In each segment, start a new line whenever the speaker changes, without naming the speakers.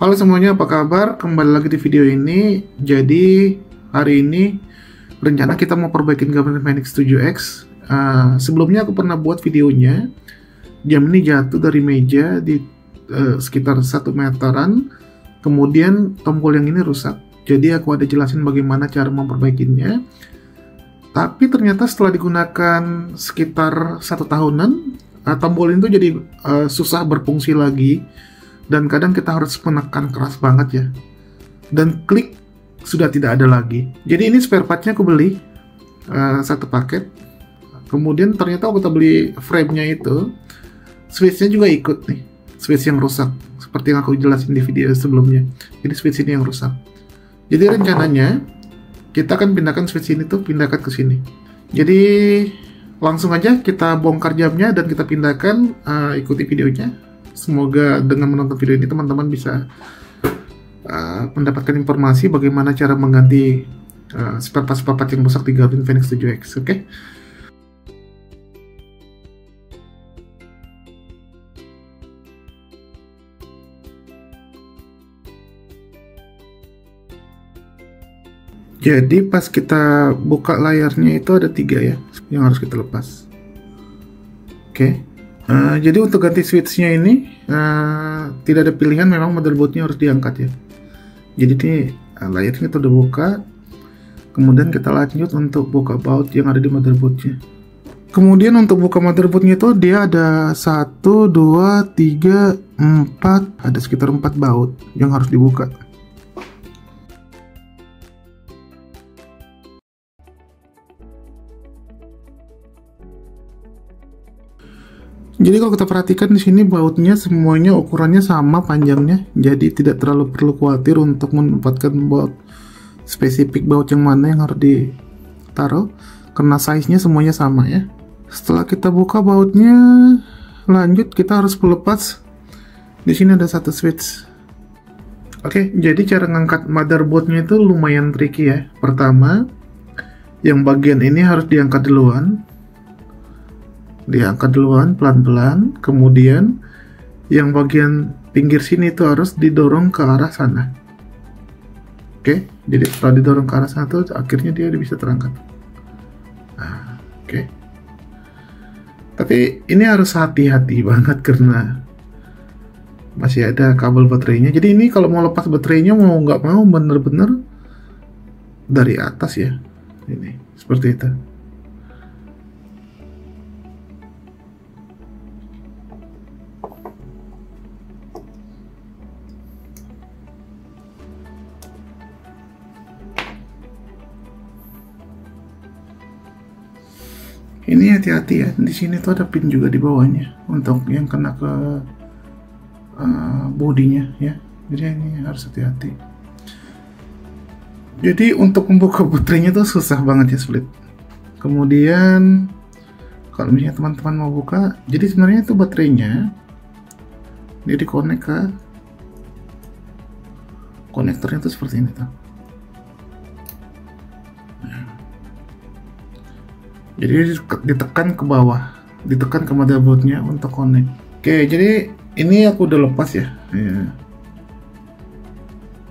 Halo semuanya, apa kabar? Kembali lagi di video ini. Jadi hari ini rencana kita mau perbaikin Gabriel Phoenix 7X. Sebelumnya aku pernah buat videonya. Jam ini jatuh dari meja di sekitar 1 meteran. Kemudian tombol yang ini rusak. Jadi aku ada jelasin bagaimana cara memperbaikinya. Tapi ternyata setelah digunakan sekitar 1 tahunan, tombol itu jadi susah berfungsi lagi. Dan kadang kita harus menekan keras banget ya. Dan klik sudah tidak ada lagi. Jadi ini spare partnya aku beli 1 paket. Kemudian ternyata waktu kita beli frame-nya itu, switch-nya juga ikut nih. Switch yang rusak. Seperti yang aku jelasin di video sebelumnya. Jadi switch ini yang rusak. Jadi rencananya kita akan pindahkan switch ini tuh, pindahkan ke sini. Jadi langsung aja kita bongkar jamnya dan kita pindahkan. Ikuti videonya. Semoga dengan menonton video ini teman-teman bisa mendapatkan informasi bagaimana cara mengganti spare part yang rusak di Gabriel Phoenix 7X, oke? Jadi pas kita buka layarnya itu ada 3 ya yang harus kita lepas. Oke. Jadi untuk ganti switch-nya ini tidak ada pilihan, memang motherboard-nya harus diangkat ya. Jadi ini layarnya kita udah buka. Kemudian kita lanjut untuk buka baut yang ada di motherboard-nya. Kemudian untuk buka motherboard-nya itu dia ada 1, 2, 3, 4, ada sekitar 4 baut yang harus dibuka. Jadi kalau kita perhatikan di sini bautnya semuanya ukurannya sama panjangnya, jadi tidak terlalu perlu khawatir untuk mendapatkan baut spesifik baut yang mana yang harus ditaruh, karena size-nya semuanya sama ya. Setelah kita buka bautnya, lanjut kita harus melepas. Di sini ada 1 switch. Oke, jadi cara ngangkat motherboard-nya itu lumayan tricky ya. Pertama, yang bagian ini harus diangkat duluan. Diangkat duluan pelan-pelan, kemudian yang bagian pinggir sini itu harus didorong ke arah sana. Oke, jadi setelah didorong ke arah sana tuh akhirnya dia bisa terangkat. Nah, oke. Tapi ini harus hati-hati banget karena masih ada kabel baterainya. Jadi ini kalau mau lepas baterainya mau nggak mau bener-bener dari atas ya. Ini seperti itu. Ini hati-hati ya, di sini tuh ada pin juga di bawahnya untuk yang kena ke bodinya ya. Jadi ini harus hati-hati. Jadi untuk membuka baterainya tuh susah banget ya, sulit. Kemudian kalau misalnya teman-teman mau buka, jadi sebenarnya itu baterainya dia dikonek ke konektornya tuh seperti ini tuh. Jadi ditekan ke bawah, ditekan ke motherboardnya untuk connect. Oke, jadi ini aku udah lepas ya.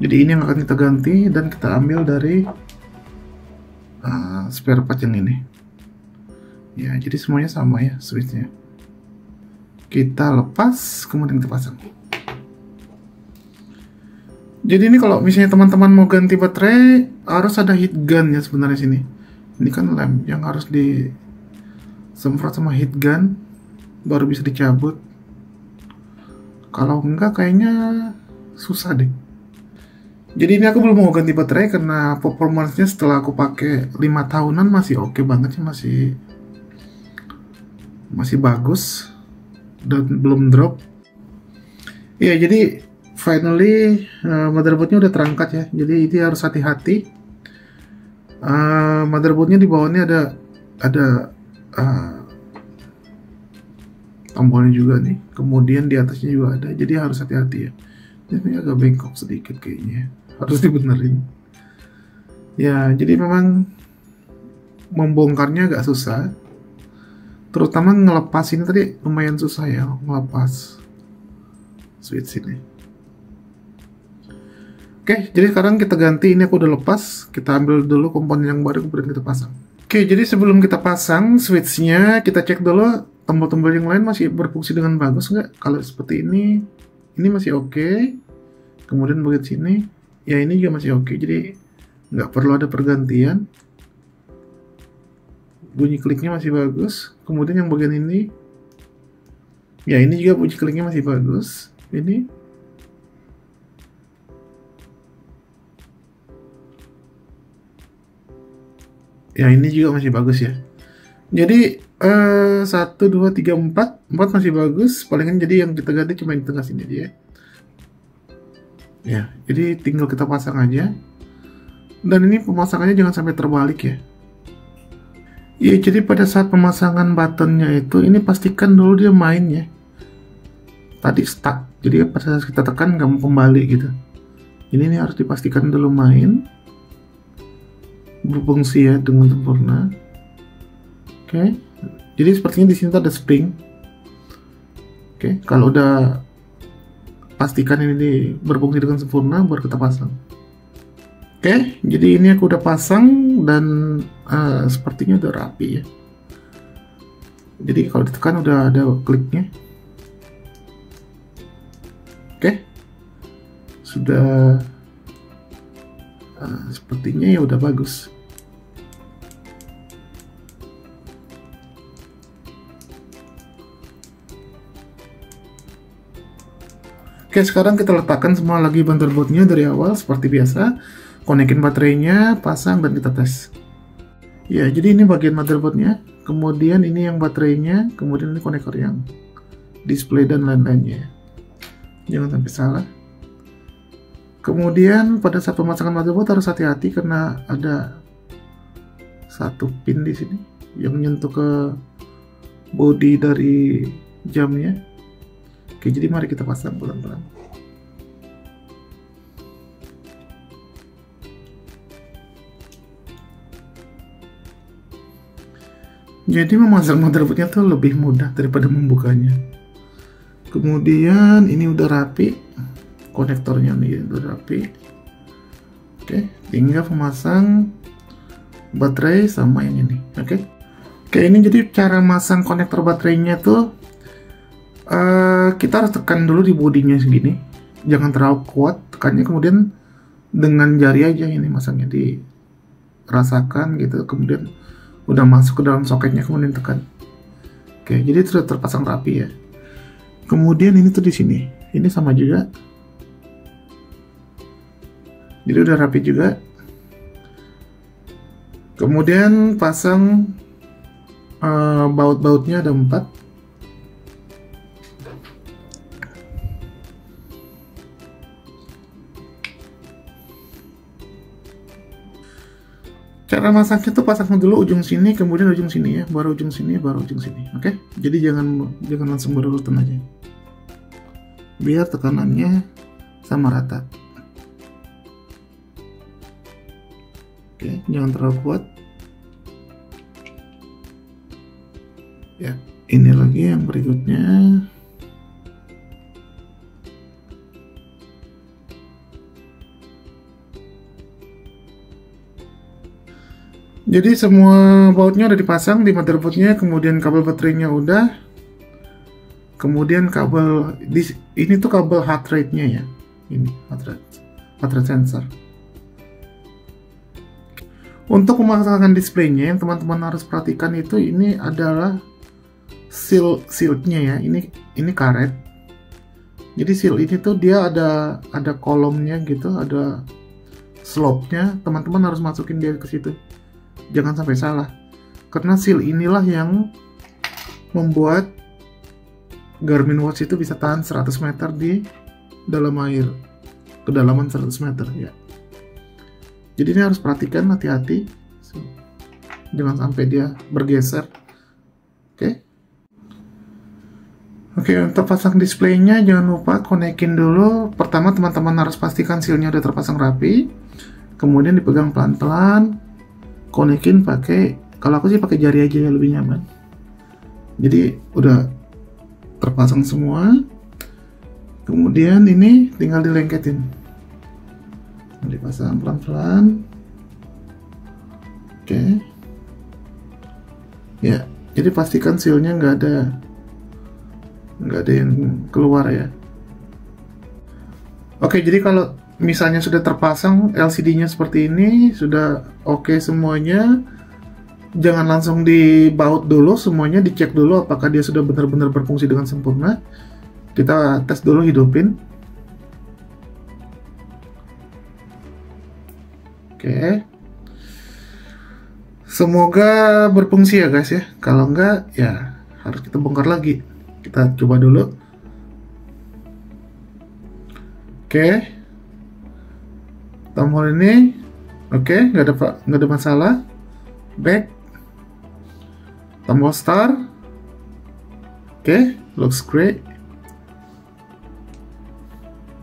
Jadi ini yang akan kita ganti dan kita ambil dari spare part yang ini. Ya, jadi semuanya sama ya switchnya. Kita lepas, kemudian kita pasang. Jadi ini kalau misalnya teman-teman mau ganti baterai harus ada heat gun ya sebenarnya sini. Ini kan lem yang harus disemprot sama heat gun baru bisa dicabut. Kalau enggak kayaknya susah deh. Jadi ini aku belum mau ganti baterai karena performance-nya setelah aku pakai 5 tahunan masih oke banget sih, masih bagus dan belum drop. Ya, jadi finally motherboardnya udah terangkat ya. Jadi ini harus hati-hati. Motherboardnya di bawahnya ada tombolnya juga nih, kemudian di atasnya juga ada, jadi harus hati-hati ya. Ini agak bengkok sedikit kayaknya, harus dibenerin ya. Jadi memang membongkarnya agak susah, terutama ngelepas ini tadi lumayan susah ya, ngelepas switch ini. Oke, jadi sekarang kita ganti, ini aku udah lepas, kita ambil dulu komponen yang baru kemudian kita pasang. Oke, jadi sebelum kita pasang switchnya, kita cek dulu tombol-tombol yang lain masih berfungsi dengan bagus nggak. Kalau seperti ini masih oke. Kemudian bagian sini, ya ini juga masih oke, jadi nggak perlu ada pergantian. Bunyi kliknya masih bagus. Kemudian yang bagian ini, ya ini juga bunyi kliknya masih bagus. Ini ya ini juga masih bagus ya. Jadi 1, 2, 3, 4 masih bagus. Palingan jadi yang kita ganti cuma di tengah sini aja ya. Ya, jadi tinggal kita pasang aja. Dan ini pemasangannya jangan sampai terbalik ya. Ya, jadi pada saat pemasangan buttonnya itu, ini pastikan dulu dia main ya. Tadi stuck, jadi pada saat kita tekan nggak mau kembali gitu. Ini harus dipastikan dulu main, berfungsi ya dengan sempurna. Oke, jadi sepertinya di sini ada spring. Oke, kalau udah pastikan ini berfungsi dengan sempurna, baru kita pasang. Oke, jadi ini aku udah pasang dan sepertinya udah rapi ya. Jadi kalau ditekan udah ada kliknya. Oke, sudah sepertinya ya udah bagus. Oke, sekarang kita letakkan semua lagi motherboardnya dari awal seperti biasa. Konekin baterainya, pasang, dan kita tes. Ya, jadi ini bagian motherboardnya. Kemudian ini yang baterainya. Kemudian ini konektor yang display dan lain-lainnya. Jangan sampai salah. Kemudian pada saat pemasangan motherboard harus hati-hati karena ada satu pin di sini yang menyentuh ke body dari jamnya. Oke, jadi mari kita pasang pelan-pelan. Jadi memasang motherboardnya tuh lebih mudah daripada membukanya. Kemudian ini udah rapi, konektornya nih udah rapi. Oke, tinggal memasang baterai sama yang ini. Oke, ini jadi cara masang konektor baterainya tuh. Kita harus tekan dulu di bodinya segini, jangan terlalu kuat tekannya, kemudian dengan jari aja ini masangnya, dirasakan gitu, kemudian udah masuk ke dalam soketnya kemudian tekan. Oke, jadi sudah terpasang rapi ya. Kemudian ini tuh di sini, ini sama juga, jadi udah rapi juga. Kemudian pasang baut-bautnya ada 4. Cara masaknya tuh pasang dulu ujung sini, kemudian ujung sini ya, baru ujung sini, baru ujung sini. Oke? Jadi jangan langsung berurutan aja. Biar tekanannya sama rata. Oke, jangan terlalu kuat. Ya, ini lagi yang berikutnya. Jadi semua bautnya udah dipasang di motherboardnya, kemudian kabel baterainya udah, kemudian kabel ini tuh kabel heart rate-nya ya, ini heart rate sensor. Untuk memasangkan displaynya, yang teman-teman harus perhatikan itu ini adalah shieldnya ya, ini karet. Jadi shield ini tuh dia ada kolomnya gitu, ada slope-nya, teman-teman harus masukin dia ke situ. Jangan sampai salah, karena seal inilah yang membuat Garmin Watch itu bisa tahan 100 meter di dalam air, kedalaman 100 meter ya. Jadi ini harus perhatikan, hati-hati, jangan sampai dia bergeser. Oke, untuk pasang displaynya jangan lupa konekin dulu. Pertama teman-teman harus pastikan sealnya udah terpasang rapi, kemudian dipegang pelan-pelan. Konekin pakai, kalau aku sih pakai jari aja ya, lebih nyaman. Jadi udah terpasang semua, kemudian ini tinggal dilengketin. Dipasang pelan-pelan. Oke. Ya, jadi pastikan sealnya nggak ada yang keluar ya. Oke, jadi kalau misalnya sudah terpasang LCD-nya seperti ini, sudah oke semuanya, jangan langsung dibaut dulu, semuanya dicek dulu apakah dia sudah benar-benar berfungsi dengan sempurna. Kita tes dulu, hidupin. Oke. Semoga berfungsi ya guys ya. Kalau enggak ya harus kita bongkar lagi. Kita coba dulu. Oke. Tombol ini oke, nggak ada masalah. Back. Tombol start. Oke, looks great.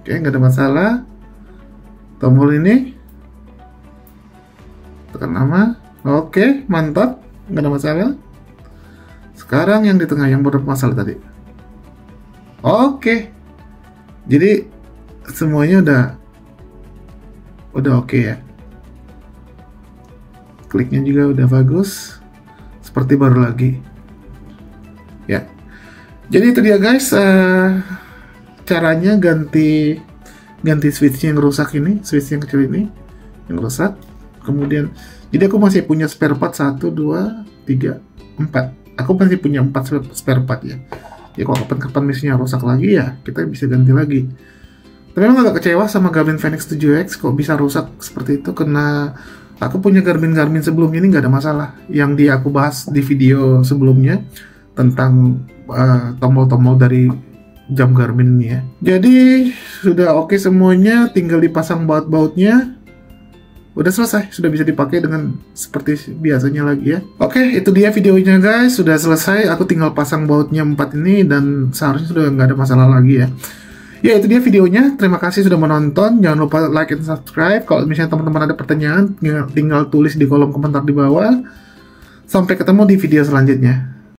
Oke, nggak ada masalah. Tombol ini tekan nama. Oke, mantap, nggak ada masalah. Sekarang yang di tengah yang bermasalah tadi. Oke, jadi semuanya udah oke ya. Kliknya juga udah bagus, seperti baru lagi. Ya, jadi itu dia guys, caranya ganti switch yang rusak ini, switch yang kecil ini yang rusak. Kemudian, jadi aku masih punya spare part 1, 2, 3, 4. Aku masih punya 4 spare part ya. Ya kalau kapan-kapan mesinnya rusak lagi ya, kita bisa ganti lagi. Tapi emang agak kecewa sama Garmin Fenix 7X kok bisa rusak seperti itu, karena aku punya Garmin sebelumnya ini nggak ada masalah. Yang aku bahas di video sebelumnya tentang tombol-tombol dari jam Garmin ini ya. Jadi sudah oke semuanya, tinggal dipasang baut-bautnya. Udah selesai, sudah bisa dipakai dengan seperti biasanya lagi ya. Oke, itu dia videonya guys, sudah selesai. Aku tinggal pasang bautnya 4 ini dan seharusnya sudah nggak ada masalah lagi ya. Ya, itu dia videonya. Terima kasih sudah menonton. Jangan lupa like dan subscribe. Kalau misalnya teman-teman ada pertanyaan, tinggal tulis di kolom komentar di bawah. Sampai ketemu di video selanjutnya.